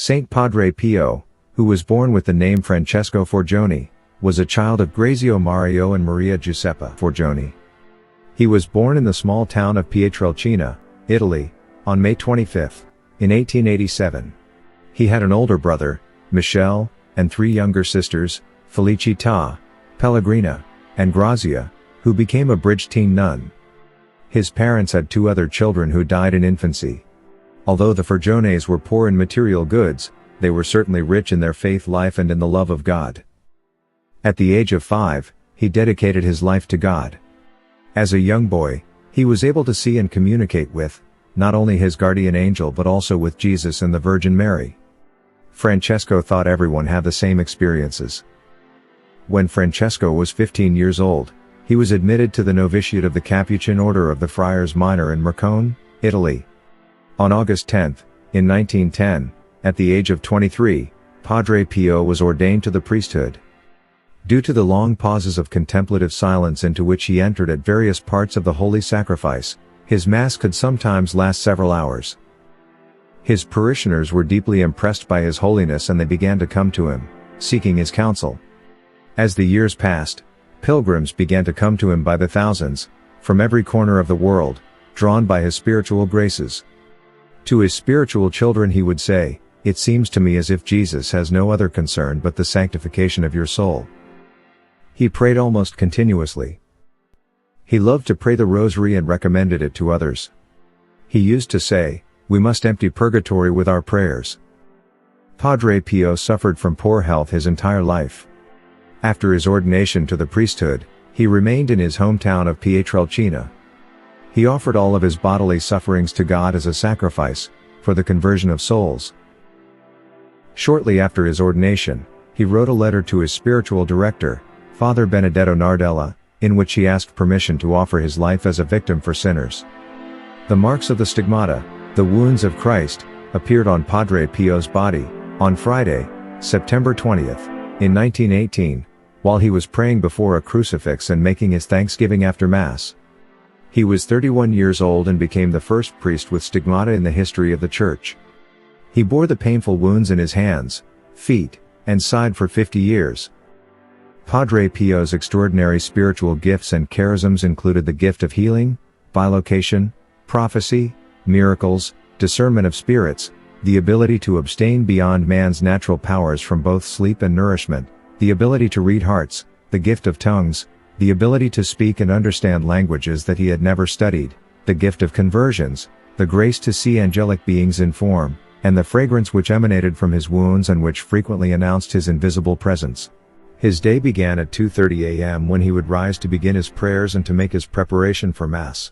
Saint Padre Pio, who was born with the name Francesco Forgione, was a child of Grazio Mario and Maria Giuseppa Forgione. He was born in the small town of Pietrelcina, Italy, on May 25, in 1887. He had an older brother, Michele, and three younger sisters, Felicita, Pellegrina, and Grazia, who became a bridge teen nun. His parents had two other children who died in infancy. Although the Forgiones were poor in material goods, they were certainly rich in their faith life and in the love of God. At the age of 5, he dedicated his life to God. As a young boy, he was able to see and communicate with, not only his guardian angel but also with Jesus and the Virgin Mary. Francesco thought everyone had the same experiences. When Francesco was 15 years old, he was admitted to the novitiate of the Capuchin Order of the Friars Minor in Morcone, Italy. On August 10, in 1910, at the age of 23, Padre Pio was ordained to the priesthood. Due to the long pauses of contemplative silence into which he entered at various parts of the Holy Sacrifice, his Mass could sometimes last several hours. His parishioners were deeply impressed by his holiness and they began to come to him, seeking his counsel. As the years passed, pilgrims began to come to him by the thousands, from every corner of the world, drawn by his spiritual graces. To his spiritual children he would say, "It seems to me as if Jesus has no other concern but the sanctification of your soul." He prayed almost continuously. He loved to pray the rosary and recommended it to others. He used to say, "We must empty purgatory with our prayers." Padre Pio suffered from poor health his entire life. After his ordination to the priesthood, he remained in his hometown of Pietrelcina. He offered all of his bodily sufferings to God as a sacrifice, for the conversion of souls. Shortly after his ordination, he wrote a letter to his spiritual director, Father Benedetto Nardella, in which he asked permission to offer his life as a victim for sinners. The marks of the stigmata, the wounds of Christ, appeared on Padre Pio's body, on Friday, September 20th, in 1918, while he was praying before a crucifix and making his thanksgiving after Mass. He was 31 years old and became the first priest with stigmata in the history of the Church. He bore the painful wounds in his hands, feet, and side for 50 years. Padre Pio's extraordinary spiritual gifts and charisms included the gift of healing, bilocation, prophecy, miracles, discernment of spirits, the ability to abstain beyond man's natural powers from both sleep and nourishment, the ability to read hearts, the gift of tongues, the ability to speak and understand languages that he had never studied, the gift of conversions, the grace to see angelic beings in form, and the fragrance which emanated from his wounds and which frequently announced his invisible presence. His day began at 2:30 a.m. when he would rise to begin his prayers and to make his preparation for Mass.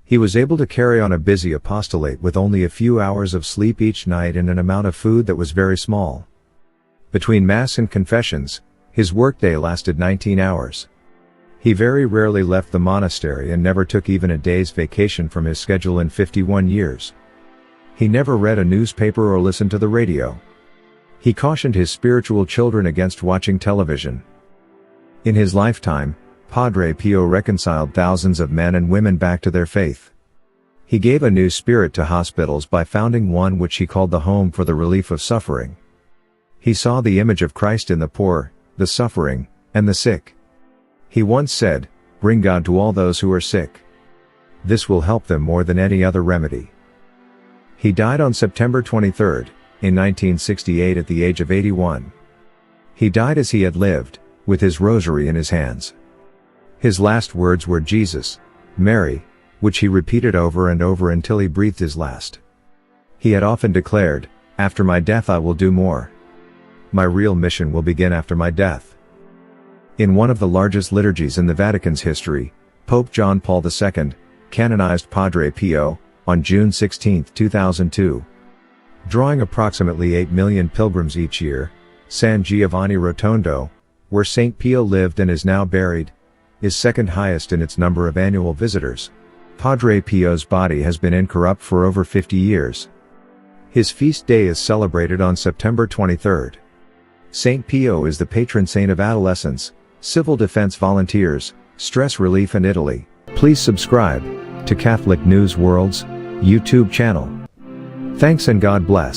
He was able to carry on a busy apostolate with only a few hours of sleep each night and an amount of food that was very small. Between Mass and confessions, his workday lasted 19 hours. He very rarely left the monastery and never took even a day's vacation from his schedule in 51 years. He never read a newspaper or listened to the radio. He cautioned his spiritual children against watching television. In his lifetime, Padre Pio reconciled thousands of men and women back to their faith. He gave a new spirit to hospitals by founding one which he called the Home for the Relief of Suffering. He saw the image of Christ in the poor, the suffering, and the sick. He once said, "Bring God to all those who are sick. This will help them more than any other remedy." He died on September 23, in 1968 at the age of 81. He died as he had lived, with his rosary in his hands. His last words were Jesus, Mary, which he repeated over and over until he breathed his last. He had often declared, "After my death I will do more. My real mission will begin after my death." In one of the largest liturgies in the Vatican's history, Pope John Paul II canonized Padre Pio on June 16, 2002. Drawing approximately 8 million pilgrims each year, San Giovanni Rotondo, where St. Pio lived and is now buried, is second highest in its number of annual visitors. Padre Pio's body has been incorrupt for over 50 years. His feast day is celebrated on September 23. St. Pio is the patron saint of adolescents, civil defense volunteers, stress relief in Italy. Please subscribe to Catholic News World's YouTube channel. Thanks and God bless.